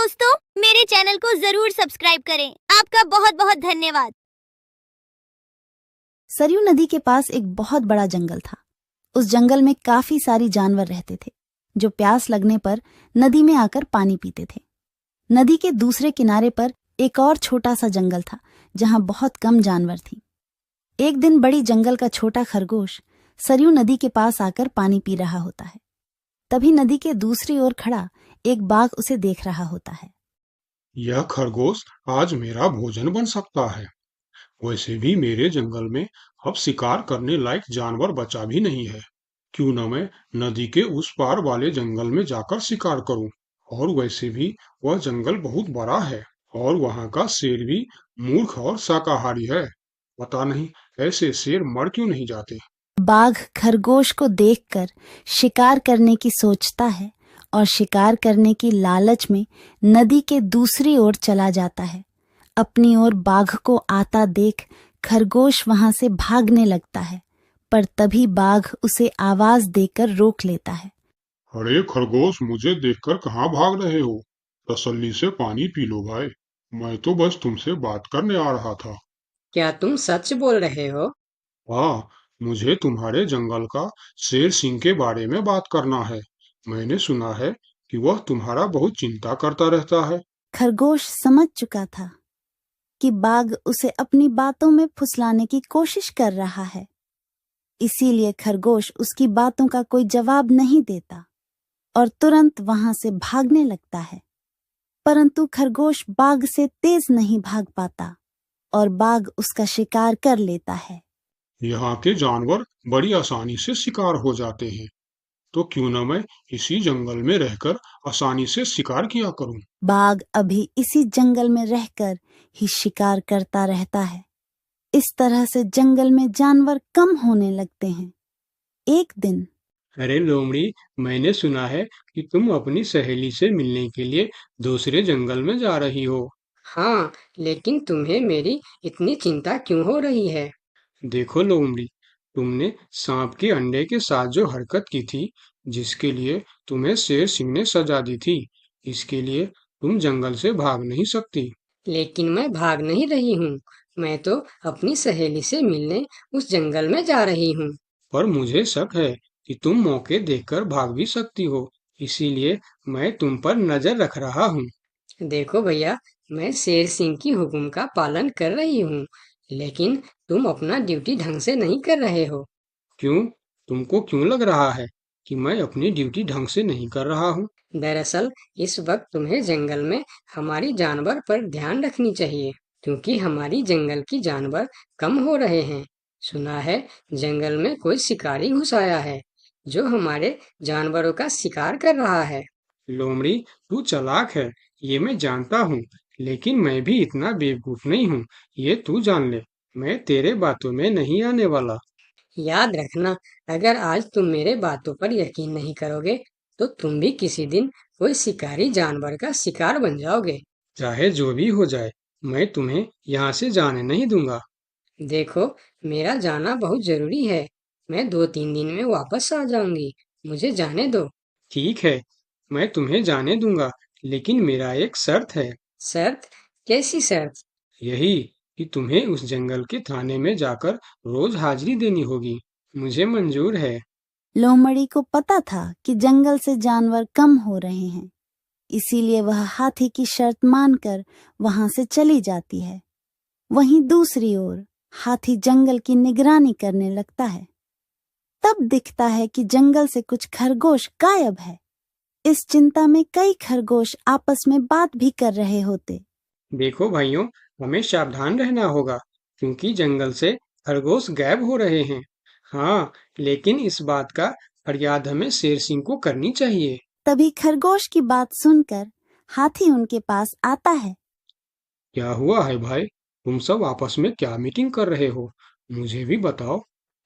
दोस्तों, मेरे चैनल को जरूर सब्सक्राइब करें। आपका बहुत बहुत धन्यवाद। सरयू नदी के पास एक बहुत बड़ा जंगल था। उस जंगल में काफी सारी जानवर रहते थे जो प्यास लगने पर नदी में आकर पानी पीते थे। नदी के दूसरे किनारे पर एक और छोटा सा जंगल था जहां बहुत कम जानवर थी। एक दिन बड़ी जंगल का छोटा खरगोश सरयू नदी के पास आकर पानी पी रहा होता है। तभी नदी के दूसरी ओर खड़ा एक बाघ उसे देख रहा होता है। यह खरगोश आज मेरा भोजन बन सकता है। वैसे भी मेरे जंगल में अब शिकार करने लायक जानवर बचा भी नहीं है। क्यों न मैं नदी के उस पार वाले जंगल में जाकर शिकार करूं। और वैसे भी वह जंगल बहुत बड़ा है और वहां का शेर भी मूर्ख और शाकाहारी है। पता नहीं ऐसे शेर मर क्यों नहीं जाते। बाघ खरगोश को देखकर शिकार करने की सोचता है और शिकार करने की लालच में नदी के दूसरी ओर चला जाता है। अपनी ओर बाघ को आता देख खरगोश वहां से भागने लगता है, पर तभी बाघ उसे आवाज देकर रोक लेता है। अरे खरगोश, मुझे देखकर कहाँ भाग रहे हो? तसल्ली से पानी पी लो भाई। मैं तो बस तुमसे बात करने आ रहा था। क्या तुम सच बोल रहे हो? हाँ, मुझे तुम्हारे जंगल का शेर सिंह के बारे में बात करना है। मैंने सुना है कि वह तुम्हारा बहुत चिंता करता रहता है। खरगोश समझ चुका था कि बाघ उसे अपनी बातों में फुसलाने की कोशिश कर रहा है, इसीलिए खरगोश उसकी बातों का कोई जवाब नहीं देता और तुरंत वहां से भागने लगता है। परंतु खरगोश बाघ से तेज नहीं भाग पाता और बाघ उसका शिकार कर लेता है। यहाँ के जानवर बड़ी आसानी से शिकार हो जाते हैं, तो क्यों न मैं इसी जंगल में रहकर आसानी से शिकार किया करूं। बाघ अभी इसी जंगल में रहकर ही शिकार करता रहता है। इस तरह से जंगल में जानवर कम होने लगते हैं। एक दिन अरे लोमड़ी, मैंने सुना है कि तुम अपनी सहेली से मिलने के लिए दूसरे जंगल में जा रही हो। हाँ, लेकिन तुम्हें मेरी इतनी चिंता क्यों हो रही है? देखो लोमड़ी, तुमने सांप के अंडे के साथ जो हरकत की थी, जिसके लिए तुम्हें शेर सिंह ने सजा दी थी, इसके लिए तुम जंगल से भाग नहीं सकती। लेकिन मैं भाग नहीं रही हूँ। मैं तो अपनी सहेली से मिलने उस जंगल में जा रही हूँ। पर मुझे शक है कि तुम मौके देखकर भाग भी सकती हो, इसीलिए मैं तुम पर नजर रख रहा हूँ। देखो भैया, मैं शेर सिंह की हुक्म का पालन कर रही हूँ, लेकिन तुम अपना ड्यूटी ढंग से नहीं कर रहे हो। क्यों? तुमको क्यों लग रहा है कि मैं अपनी ड्यूटी ढंग से नहीं कर रहा हूँ? दरअसल इस वक्त तुम्हें जंगल में हमारी जानवर पर ध्यान रखनी चाहिए, क्योंकि हमारी जंगल की जानवर कम हो रहे हैं। सुना है जंगल में कोई शिकारी घुस आया है जो हमारे जानवरों का शिकार कर रहा है। लोमड़ी, तू चालाक है, ये मैं जानता हूँ, लेकिन मैं भी इतना बेवकूफ नहीं हूँ, ये तू जान ले। मैं तेरे बातों में नहीं आने वाला। याद रखना, अगर आज तुम मेरे बातों पर यकीन नहीं करोगे तो तुम भी किसी दिन कोई शिकारी जानवर का शिकार बन जाओगे। चाहे जो भी हो जाए, मैं तुम्हें यहाँ से जाने नहीं दूंगा। देखो, मेरा जाना बहुत जरूरी है। मैं 2-3 दिन में वापस आ जाऊंगी। मुझे जाने दो। ठीक है, मैं तुम्हें जाने दूंगा, लेकिन मेरा एक शर्त है। शर्त? कैसी शर्त? यही कि तुम्हें उस जंगल के थाने में जाकर रोज हाजिरी देनी होगी। मुझे मंजूर है। लोमड़ी को पता था कि जंगल से जानवर कम हो रहे हैं, इसीलिए वह हाथी की शर्त मानकर वहां से चली जाती है। वहीं दूसरी ओर हाथी जंगल की निगरानी करने लगता है। तब दिखता है कि जंगल से कुछ खरगोश गायब है। इस चिंता में कई खरगोश आपस में बात भी कर रहे होते। देखो भाइयों, हमें सावधान रहना होगा, क्योंकि जंगल से खरगोश गायब हो रहे हैं। हाँ, लेकिन इस बात का फरियाद हमें शेर सिंह को करनी चाहिए। तभी खरगोश की बात सुनकर हाथी उनके पास आता है। क्या हुआ है भाई? तुम सब आपस में क्या मीटिंग कर रहे हो? मुझे भी बताओ।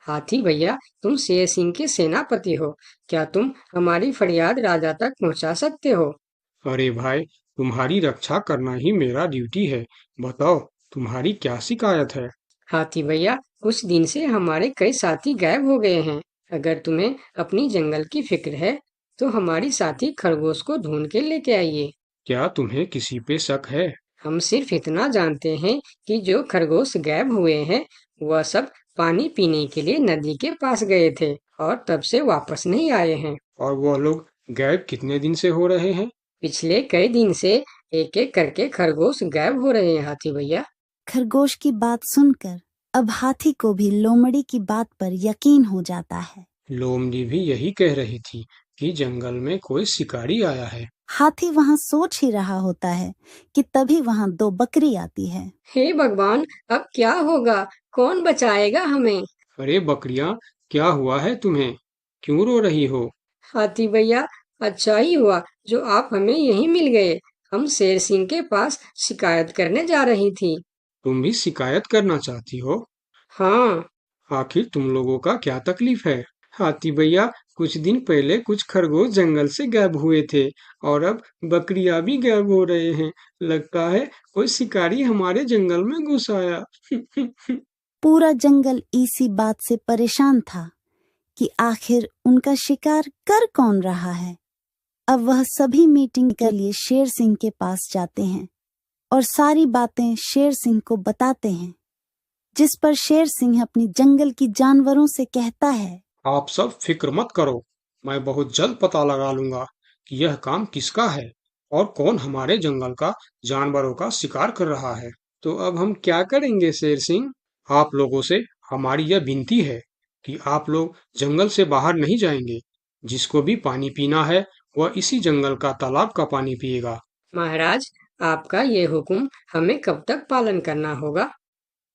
हाथी भैया, तुम शेर सिंह के सेनापति हो। क्या तुम हमारी फरियाद राजा तक पहुंचा सकते हो? अरे भाई, तुम्हारी रक्षा करना ही मेरा ड्यूटी है। बताओ, तुम्हारी क्या शिकायत है? हाथी भैया, कुछ दिन से हमारे कई साथी गायब हो गए हैं। अगर तुम्हें अपनी जंगल की फिक्र है तो हमारी साथी खरगोश को ढूंढ के लेके आइए। क्या तुम्हें किसी पे शक है? हम सिर्फ इतना जानते हैं कि जो खरगोश गायब हुए हैं वह सब पानी पीने के लिए नदी के पास गए थे और तब से वापस नहीं आए हैं। और वह लोग गायब कितने दिन से हो रहे हैं? पिछले कई दिन से एक एक करके खरगोश गायब हो रहे हैं हाथी भैया। खरगोश की बात सुनकर अब हाथी को भी लोमड़ी की बात पर यकीन हो जाता है। लोमड़ी भी यही कह रही थी कि जंगल में कोई शिकारी आया है। हाथी वहाँ सोच ही रहा होता है कि तभी वहाँ 2 बकरी आती है। हे भगवान, अब क्या होगा? कौन बचाएगा हमें? अरे बकरियां, क्या हुआ है तुम्हें? क्यों रो रही हो? हाथी भैया, अच्छा ही हुआ जो आप हमें यहीं मिल गए। हम शेर सिंह के पास शिकायत करने जा रही थी। तुम भी शिकायत करना चाहती हो? हाँ, आखिर तुम लोगों का क्या तकलीफ है? हाथी भैया, कुछ दिन पहले कुछ खरगोश जंगल से गायब हुए थे और अब बकरियां भी गायब हो रहे हैं। लगता है कोई शिकारी हमारे जंगल में घुस आया। पूरा जंगल इसी बात से परेशान था कि आखिर उनका शिकार कर कौन रहा है। अब वह सभी मीटिंग के लिए शेर सिंह के पास जाते हैं और सारी बातें शेर सिंह को बताते हैं, जिस पर शेर सिंह अपनी जंगल की जानवरों से कहता है, आप सब फिक्र मत करो, मैं बहुत जल्द पता लगा लूंगा कि यह काम किसका है और कौन हमारे जंगल का जानवरों का शिकार कर रहा है। तो अब हम क्या करेंगे शेर सिंह? आप लोगों से हमारी यह विनती है कि आप लोग जंगल से बाहर नहीं जाएंगे। जिसको भी पानी पीना है वह इसी जंगल का तालाब का पानी पिएगा। महाराज, आपका ये हुक्म हमें कब तक पालन करना होगा?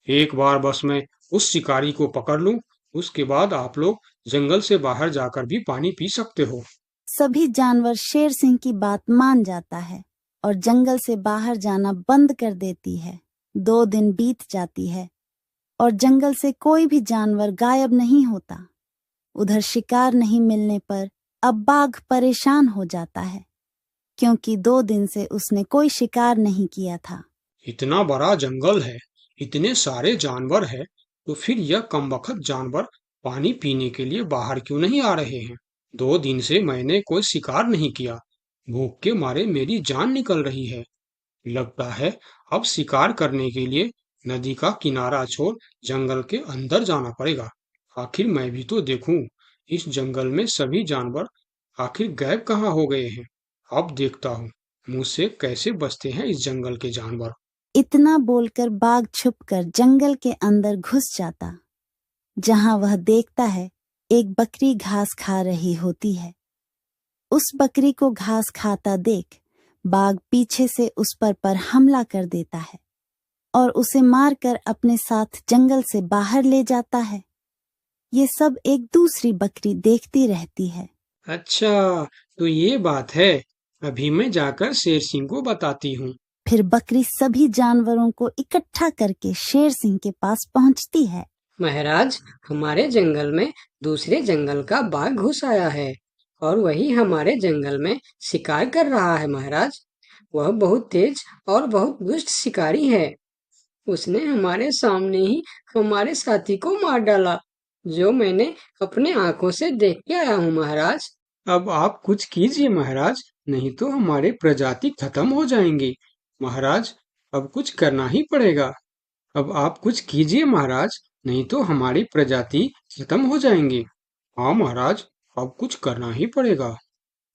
एक बार बस मैं उस शिकारी को पकड़ लूं, उसके बाद आप लोग जंगल से बाहर जाकर भी पानी पी सकते हो। सभी जानवर शेर सिंह की बात मान जाता है और जंगल से बाहर जाना बंद कर देती है। 2 दिन बीत जाती है और जंगल से कोई भी जानवर गायब नहीं होता। उधर शिकार नहीं मिलने पर अब बाघ परेशान हो जाता है, क्योंकि 2 दिन से उसने कोई शिकार नहीं किया था। इतना बड़ा जंगल है, इतने सारे जानवर है, तो फिर यह कमबख्त जानवर पानी पीने के लिए बाहर क्यों नहीं आ रहे हैं? 2 दिन से मैंने कोई शिकार नहीं किया, भूख के मारे मेरी जान निकल रही है। लगता है अब शिकार करने के लिए नदी का किनारा छोड़ जंगल के अंदर जाना पड़ेगा। आखिर मैं भी तो देखूं, इस जंगल में सभी जानवर आखिर गायब कहाँ हो गए हैं। अब देखता हूँ मुझसे कैसे बचते हैं इस जंगल के जानवर। इतना बोलकर बाघ छुपकर जंगल के अंदर घुस जाता, जहां वह देखता है एक बकरी घास खा रही होती है। उस बकरी को घास खाता देख बाघ पीछे से उस पर हमला कर देता है और उसे मारकर अपने साथ जंगल से बाहर ले जाता है। ये सब एक दूसरी बकरी देखती रहती है। अच्छा, तो ये बात है। अभी मैं जाकर शेर सिंह को बताती हूँ। फिर बकरी सभी जानवरों को इकट्ठा करके शेर सिंह के पास पहुंचती है। महाराज, हमारे जंगल में दूसरे जंगल का बाघ घुस आया है और वही हमारे जंगल में शिकार कर रहा है। महाराज, वह बहुत तेज और बहुत दुष्ट शिकारी है। उसने हमारे सामने ही हमारे साथी को मार डाला, जो मैंने अपने आंखों से देख के आया हूँ। महाराज, अब आप कुछ कीजिए महाराज, नहीं तो हमारे प्रजाति खत्म हो जाएंगी। महाराज, अब कुछ करना ही पड़ेगा। अब आप कुछ कीजिए महाराज, नहीं तो हमारी प्रजाति खत्म हो जाएंगी। हाँ महाराज, अब कुछ करना ही पड़ेगा।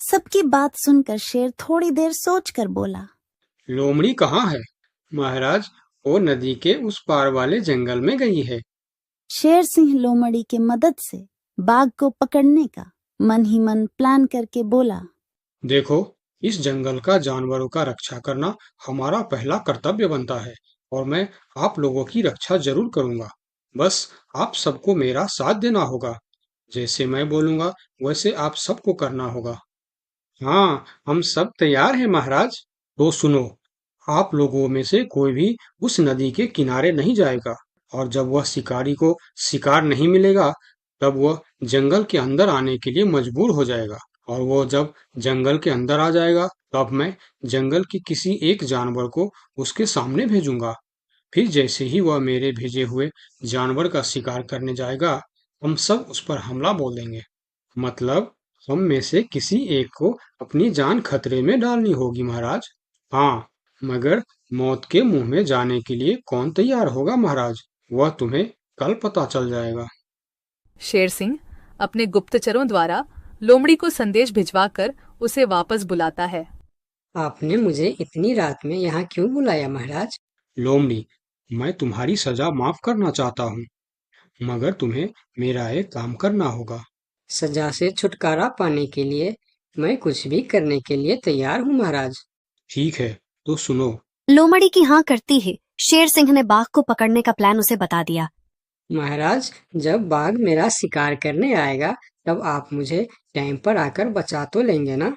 सबकी बात सुनकर शेर थोड़ी देर सोचकर बोला, लोमड़ी कहाँ है? महाराज, वो नदी के उस पार वाले जंगल में गई है। शेर सिंह लोमड़ी के मदद से बाघ को पकड़ने का मन ही मन प्लान करके बोला, देखो, इस जंगल का जानवरों का रक्षा करना हमारा पहला कर्तव्य बनता है और मैं आप लोगों की रक्षा जरूर करूंगा। बस आप सबको मेरा साथ देना होगा। जैसे मैं बोलूंगा वैसे आप सबको करना होगा। हाँ, हम सब तैयार हैं महाराज। तो सुनो, आप लोगों में से कोई भी उस नदी के किनारे नहीं जाएगा और जब वह शिकारी को शिकार नहीं मिलेगा तब वह जंगल के अंदर आने के लिए मजबूर हो जाएगा और वो जब जंगल के अंदर आ जाएगा तब मैं जंगल के किसी एक जानवर को उसके सामने भेजूंगा। फिर जैसे ही वह मेरे भेजे हुए जानवर का शिकार करने जाएगा हम सब उस पर हमला बोल देंगे। मतलब हम में से किसी एक को अपनी जान खतरे में डालनी होगी महाराज। हाँ, मगर मौत के मुंह में जाने के लिए कौन तैयार होगा महाराज? वह तुम्हें कल पता चल जाएगा। शेर सिंह अपने गुप्तचरों द्वारा लोमड़ी को संदेश भिजवाकर उसे वापस बुलाता है। आपने मुझे इतनी रात में यहाँ क्यों बुलाया महाराज? लोमड़ी, मैं तुम्हारी सजा माफ करना चाहता हूँ, मगर तुम्हें मेरा एक काम करना होगा। सजा से छुटकारा पाने के लिए मैं कुछ भी करने के लिए तैयार हूँ महाराज। ठीक है, तो सुनो। लोमड़ी की हाँ करती ही शेर सिंह ने बाघ को पकड़ने का प्लान उसे बता दिया। महाराज, जब बाघ मेरा शिकार करने आएगा तब आप मुझे टाइम पर आकर बचा तो लेंगे ना?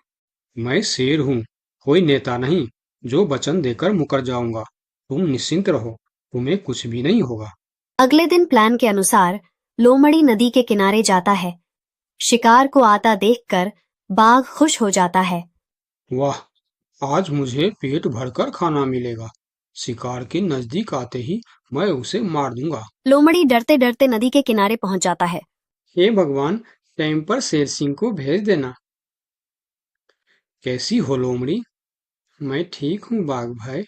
मैं शेर हूँ, कोई नेता नहीं जो वचन देकर मुकर जाऊंगा। तुम निश्चिंत रहो, तुम्हें कुछ भी नहीं होगा। अगले दिन प्लान के अनुसार लोमड़ी नदी के किनारे जाता है। शिकार को आता देखकर बाघ खुश हो जाता है। वाह, आज मुझे पेट भरकर खाना मिलेगा। शिकार के नजदीक आते ही मैं उसे मार दूंगा। लोमड़ी डरते डरते नदी के किनारे पहुंच जाता है। हे भगवान, टाइम पर शेर सिंह को भेज देना। कैसी हो लोमड़ी? मैं ठीक हूँ बाघ भाई।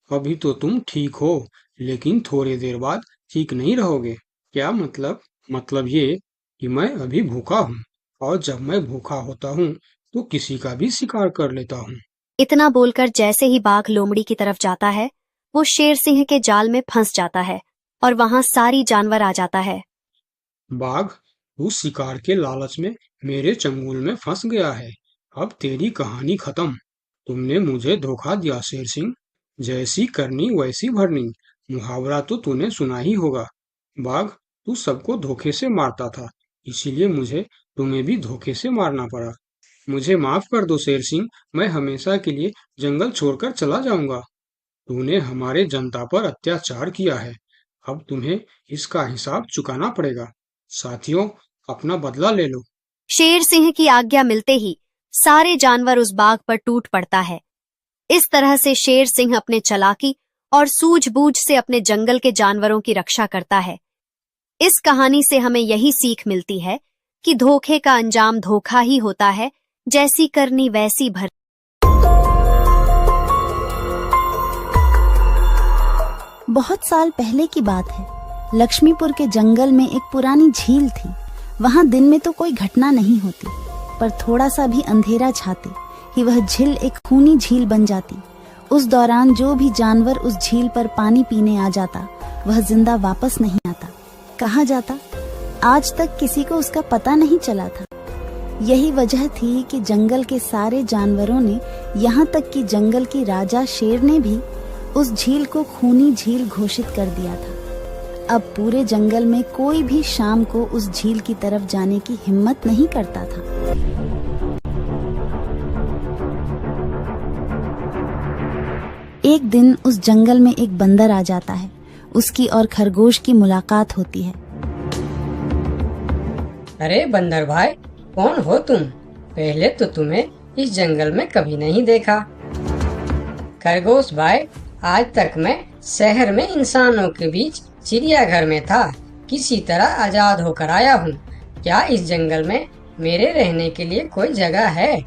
अभी तो तुम ठीक हो, लेकिन थोड़ी देर बाद ठीक नहीं रहोगे। क्या मतलब? मतलब ये कि मैं अभी भूखा हूँ, और जब मैं भूखा होता हूँ तो किसी का भी शिकार कर लेता हूँ। इतना बोलकर जैसे ही बाघ लोमड़ी की तरफ जाता है, वो शेर सिंह के जाल में फंस जाता है और वहां सारी जानवर आ जाता है। बाघ, तू शिकार के लालच में मेरे चंगुल में फंस गया है। अब तेरी कहानी खत्म। तुमने मुझे धोखा दिया शेर सिंह। जैसी करनी वैसी भरनी, मुहावरा तो तूने सुना ही होगा। बाघ, तू सबको धोखे से मारता था, इसीलिए मुझे तुम्हें भी धोखे से मारना पड़ा। मुझे माफ कर दो शेर सिंह, मैं हमेशा के लिए जंगल छोड़कर चला जाऊंगा। तूने हमारे जनता पर अत्याचार किया है, अब तुम्हें इसका हिसाब चुकाना पड़ेगा। साथियों, अपना बदला ले लो। शेर सिंह की आज्ञा मिलते ही सारे जानवर उस बाघ पर टूट पड़ता है। इस तरह से शेर सिंह अपने चालाकी और सूझबूझ से अपने जंगल के जानवरों की रक्षा करता है। इस कहानी से हमें यही सीख मिलती है कि धोखे का अंजाम धोखा ही होता है, जैसी करनी वैसी भर। बहुत साल पहले की बात है। लक्ष्मीपुर के जंगल में एक पुरानी झील थी। वहां दिन में तो कोई घटना नहीं होती, पर थोड़ा सा भी अंधेरा छाते ही वह झील एक खूनी झील बन जाती। उस दौरान जो भी जानवर उस झील पर पानी पीने आ जाता, वह जिंदा वापस नहीं आता। कहाँ जाता, आज तक किसी को उसका पता नहीं चला था। यही वजह थी कि जंगल के सारे जानवरों ने, यहाँ तक कि जंगल की राजा शेर ने भी उस झील को खूनी झील घोषित कर दिया था। अब पूरे जंगल में कोई भी शाम को उस झील की तरफ जाने की हिम्मत नहीं करता था। एक दिन उस जंगल में एक बंदर आ जाता है। उसकी और खरगोश की मुलाकात होती है। अरे बंदर भाई, कौन हो तुम? पहले तो तुम्हें इस जंगल में कभी नहीं देखा। खरगोश भाई, आज तक मैं शहर में इंसानों के बीच चिड़ियाघर में था, किसी तरह आजाद होकर आया हूँ। क्या इस जंगल में मेरे रहने के लिए कोई जगह है?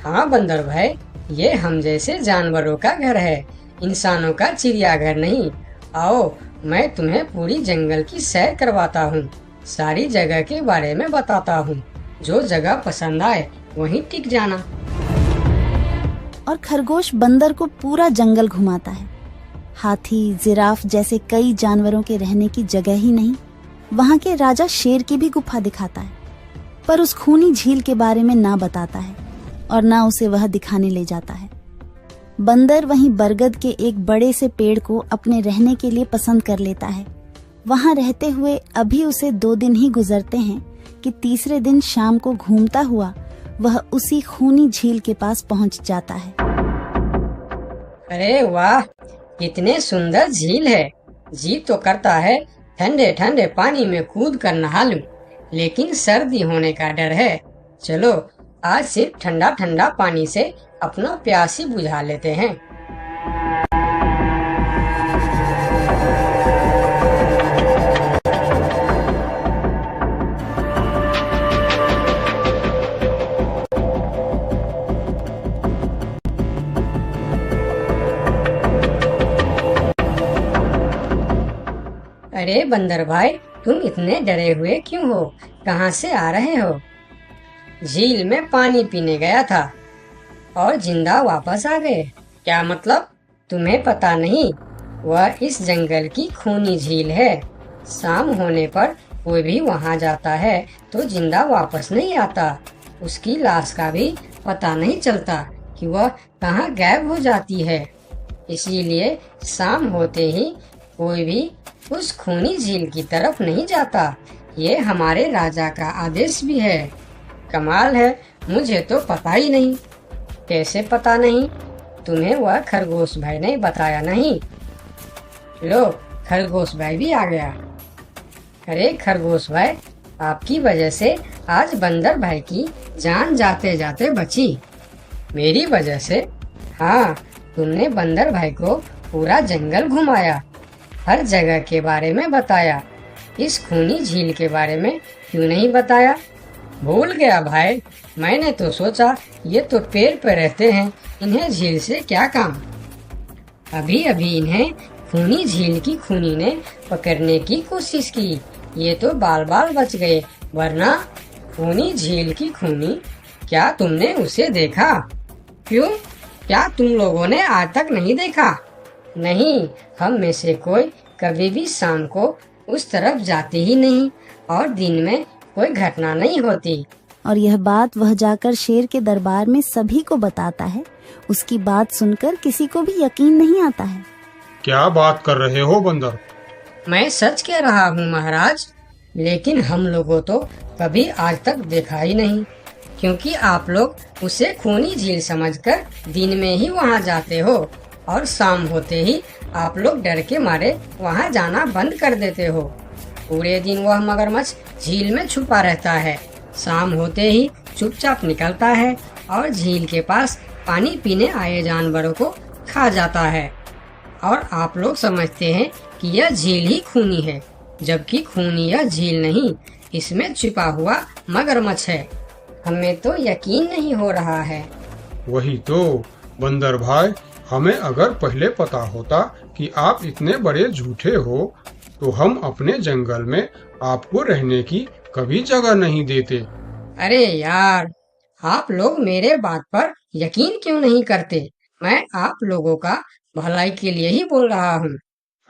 हाँ बंदर भाई, ये हम जैसे जानवरों का घर है, इंसानों का चिड़ियाघर नहीं। आओ, मैं तुम्हें पूरी जंगल की सैर करवाता हूँ, सारी जगह के बारे में बताता हूँ। जो जगह पसंद आए वहीं टिक जाना। और खरगोश बंदर को पूरा जंगल घुमाता है। हाथी, जिराफ जैसे कई जानवरों के रहने की जगह ही नहीं, वहां के राजा शेर की भी गुफा दिखाता है, पर उस खूनी झील के बारे में ना बताता है और ना उसे वह दिखाने ले जाता है। बंदर वहीं बरगद के एक बड़े से पेड़ को अपने रहने के लिए पसंद कर लेता है। वहां रहते हुए अभी उसे 2 दिन ही गुजरते हैं कि तीसरे दिन शाम को घूमता हुआ वह उसी खूनी झील के पास पहुंच जाता है। अरे वाह, कितने सुंदर झील है। जी तो करता है ठंडे ठंडे पानी में कूद कर नहा लूं, लेकिन सर्दी होने का डर है। चलो, आज सिर्फ ठंडा ठंडा पानी से अपना प्यास ही बुझा लेते हैं। अरे बंदर भाई, तुम इतने डरे हुए क्यों हो? कहाँ से आ रहे हो? झील में पानी पीने गया था और जिंदा वापस आ गए। क्या मतलब? तुम्हें पता नहीं? वह इस जंगल की खूनी झील है। शाम होने पर कोई भी वहाँ जाता है तो जिंदा वापस नहीं आता। उसकी लाश का भी पता नहीं चलता कि वह कहाँ गायब हो जाती है। इसीलिए शाम होते ही कोई भी उस खूनी झील की तरफ नहीं जाता। ये हमारे राजा का आदेश भी है। कमाल है, मुझे तो पता ही नहीं। कैसे पता नहीं? तुम्हें वह खरगोश भाई ने बताया नहीं? लो, खरगोश भाई भी आ गया। अरे खरगोश भाई, आपकी वजह से आज बंदर भाई की जान जाते जाते बची। मेरी वजह से? हाँ, तुमने बंदर भाई को पूरा जंगल घुमाया, हर जगह के बारे में बताया। इस खूनी झील के बारे में क्यों नहीं बताया? भूल गया भाई, मैंने तो सोचा ये तो पेड़ पे रहते हैं, इन्हें झील से क्या काम। अभी अभी इन्हें खूनी झील की खूनी ने पकड़ने की कोशिश की, ये तो बाल बाल बच गए, वरना खूनी झील की खूनी, क्या तुमने उसे देखा? क्यों, क्या तुम लोगों ने आज तक नहीं देखा? नहीं, हम में से कोई कभी भी शाम को उस तरफ जाते ही नहीं और दिन में कोई घटना नहीं होती। और यह बात वह जाकर शेर के दरबार में सभी को बताता है। उसकी बात सुनकर किसी को भी यकीन नहीं आता है। क्या बात कर रहे हो बंदर? मैं सच कह रहा हूँ महाराज, लेकिन हम लोगों तो कभी आज तक देखा ही नहीं, क्योंकि आप लोग उसे खूनी झील समझकर दिन में ही वहाँ जाते हो और शाम होते ही आप लोग डर के मारे वहाँ जाना बंद कर देते हो। पूरे दिन वह मगरमच्छ झील में छुपा रहता है, शाम होते ही चुपचाप निकलता है और झील के पास पानी पीने आए जानवरों को खा जाता है। और आप लोग समझते हैं कि यह झील ही खूनी है, जबकि खूनी यह झील नहीं, इसमें छिपा हुआ मगरमच्छ है। हमें तो यकीन नहीं हो रहा है। वही तो बंदर भाई, हमें अगर पहले पता होता कि आप इतने बड़े झूठे हो तो हम अपने जंगल में आपको रहने की कभी जगह नहीं देते। अरे यार, आप लोग मेरे बात पर यकीन क्यों नहीं करते? मैं आप लोगों का भलाई के लिए ही बोल रहा हूँ।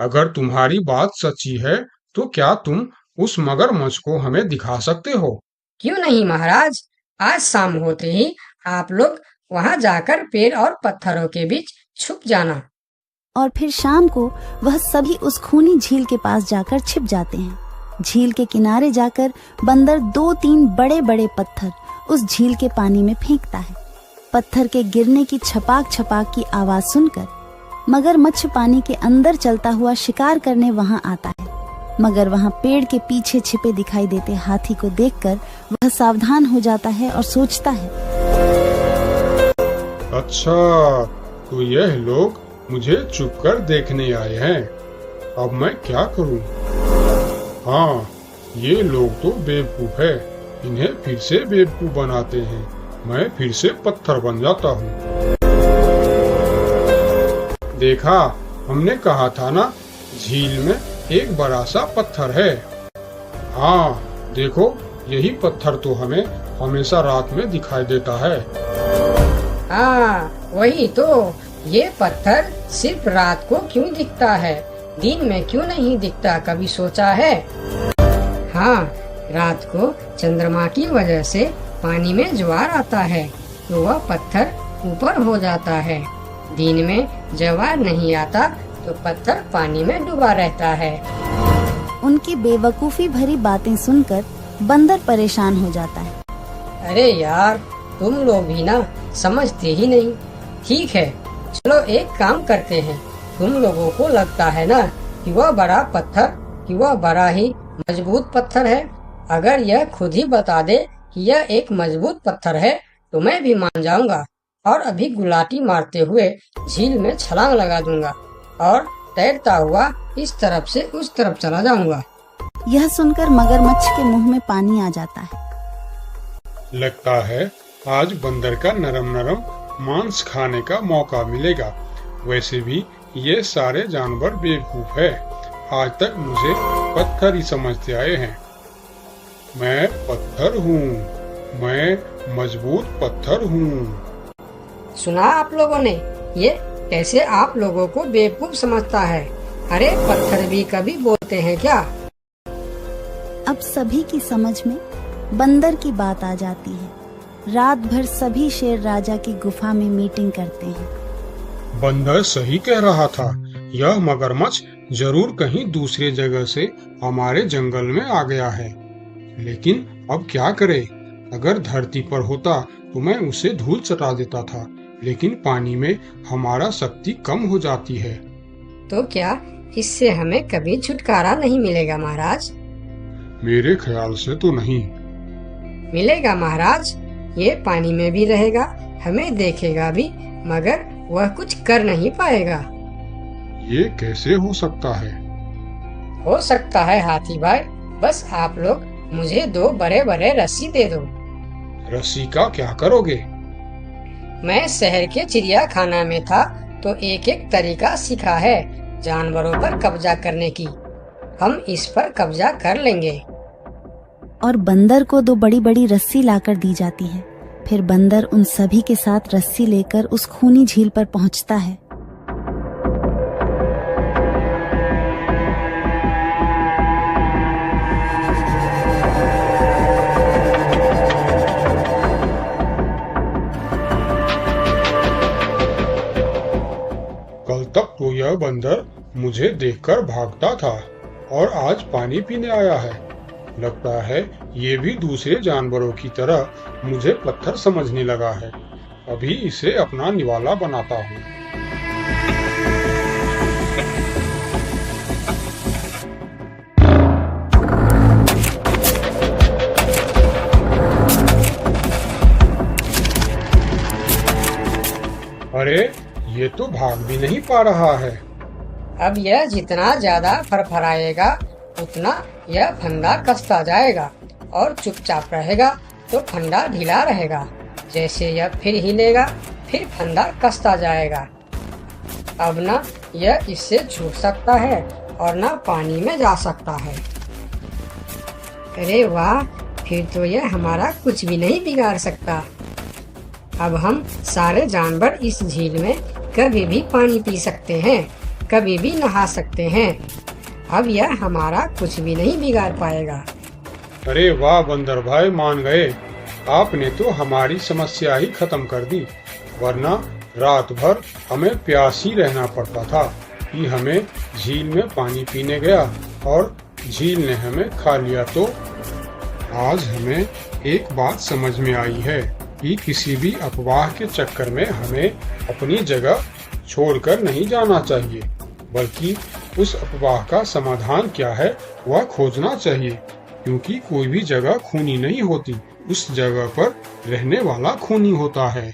अगर तुम्हारी बात सच्ची है तो क्या तुम उस मगरमच्छ को हमें दिखा सकते हो? क्यों नहीं महाराज, आज शाम होते ही आप लोग वहाँ जाकर पेड़ और पत्थरों के बीच छुप जाना। और फिर शाम को वह सभी उस खूनी झील के पास जाकर छिप जाते हैं। झील के किनारे जाकर बंदर 2-3 बड़े बड़े पत्थर उस झील के पानी में फेंकता है। पत्थर के गिरने की छपाक छपाक की आवाज सुनकर मगरमच्छ पानी के अंदर चलता हुआ शिकार करने वहां आता है। मगर वहां पेड़ के पीछे छिपे दिखाई देते हाथी को देखकर वह सावधान हो जाता है और सोचता है, अच्छा, तो यह लोग मुझे छुपकर देखने आए हैं। अब मैं क्या करूं? हाँ, ये लोग तो बेवकूफ है, इन्हें फिर से बेवकूफ बनाते हैं। मैं फिर से पत्थर बन जाता हूँ। देखा, हमने कहा था ना, झील में एक बड़ा सा पत्थर है। हाँ, देखो, यही पत्थर तो हमें हमेशा रात में दिखाई देता है। हाँ, वही तो। ये पत्थर सिर्फ रात को क्यों दिखता है, दिन में क्यों नहीं दिखता, कभी सोचा है? हाँ, रात को चंद्रमा की वजह से पानी में ज्वार आता है तो वह पत्थर ऊपर हो जाता है। दिन में ज्वार नहीं आता तो पत्थर पानी में डूबा रहता है। उनकी बेवकूफी भरी बातें सुनकर बंदर परेशान हो जाता है। अरे यार, तुम लोग भी ना समझते ही नहीं। ठीक है, चलो एक काम करते हैं। तुम लोगों को लगता है ना कि वह बड़ा पत्थर, कि वह बड़ा ही मजबूत पत्थर है। अगर यह खुद ही बता दे कि यह एक मजबूत पत्थर है तो मैं भी मान जाऊंगा और अभी गुलाटी मारते हुए झील में छलांग लगा दूंगा और तैरता हुआ इस तरफ से उस तरफ चला जाऊंगा। यह सुनकर मगरमच्छ के मुंह में पानी आ जाता है। लगता है आज बंदर का नरम नरम मांस खाने का मौका मिलेगा। वैसे भी ये सारे जानवर बेवकूफ है, आज तक मुझे पत्थर ही समझते आए हैं। मैं पत्थर हूँ, मैं मजबूत पत्थर हूँ। सुना आप लोगों ने, ये कैसे आप लोगों को बेवकूफ समझता है। अरे पत्थर भी कभी बोलते हैं क्या? अब सभी की समझ में बंदर की बात आ जाती है। रात भर सभी शेर राजा की गुफा में मीटिंग करते हैं। बंदर सही कह रहा था, यह मगरमच्छ जरूर कहीं दूसरे जगह से हमारे जंगल में आ गया है। लेकिन अब क्या करे? अगर धरती पर होता तो मैं उसे धूल चटा देता था, लेकिन पानी में हमारा शक्ति कम हो जाती है। तो क्या इससे हमें कभी छुटकारा नहीं मिलेगा महाराज? मेरे ख्याल से तो नहीं। मिलेगा महाराज, ये पानी में भी रहेगा, हमें देखेगा भी, मगर वह कुछ कर नहीं पाएगा। ये कैसे हो सकता है? हो सकता है हाथी भाई, बस आप लोग मुझे 2 बड़े बड़े रस्सी दे दो। रस्सी का क्या करोगे? मैं शहर के चिड़ियाखाना में था तो एक एक तरीका सीखा है जानवरों पर कब्जा करने की। हम इस पर कब्जा कर लेंगे। और बंदर को 2 बड़ी बड़ी रस्सी लाकर दी जाती है। फिर बंदर उन सभी के साथ रस्सी लेकर उस खूनी झील पर पहुंचता है। कल तक तो यह बंदर मुझे देखकर भागता था और आज पानी पीने आया है। लगता है ये भी दूसरे जानवरों की तरह मुझे पत्थर समझने लगा है। अभी इसे अपना निवाला बनाता हूँ। अरे ये तो भाग भी नहीं पा रहा है। अब यह जितना ज्यादा फरफराएगा उतना यह फंदा कसता जाएगा और चुपचाप रहेगा तो फंदा ढीला रहेगा। जैसे यह फिर हिलेगा फिर फंदा कसता जाएगा। अब ना यह इससे छूट सकता है और ना पानी में जा सकता है। अरे वाह, फिर तो यह हमारा कुछ भी नहीं बिगाड़ सकता। अब हम सारे जानवर इस झील में कभी भी पानी पी सकते हैं, कभी भी नहा सकते हैं। अब यह हमारा कुछ भी नहीं बिगाड़ पाएगा। अरे वाह बंदर भाई, मान गए। आपने तो हमारी समस्या ही खत्म कर दी, वरना रात भर हमें प्यास ही रहना पड़ता था कि हमें झील में पानी पीने गया और झील ने हमें खा लिया। तो आज हमें एक बात समझ में आई है कि किसी भी अफवाह के चक्कर में हमें अपनी जगह छोड़कर नहीं जाना चाहिए, बल्कि उस अफवाह का समाधान क्या है वह खोजना चाहिए। क्योंकि कोई भी जगह खूनी नहीं होती, उस जगह पर रहने वाला खूनी होता है।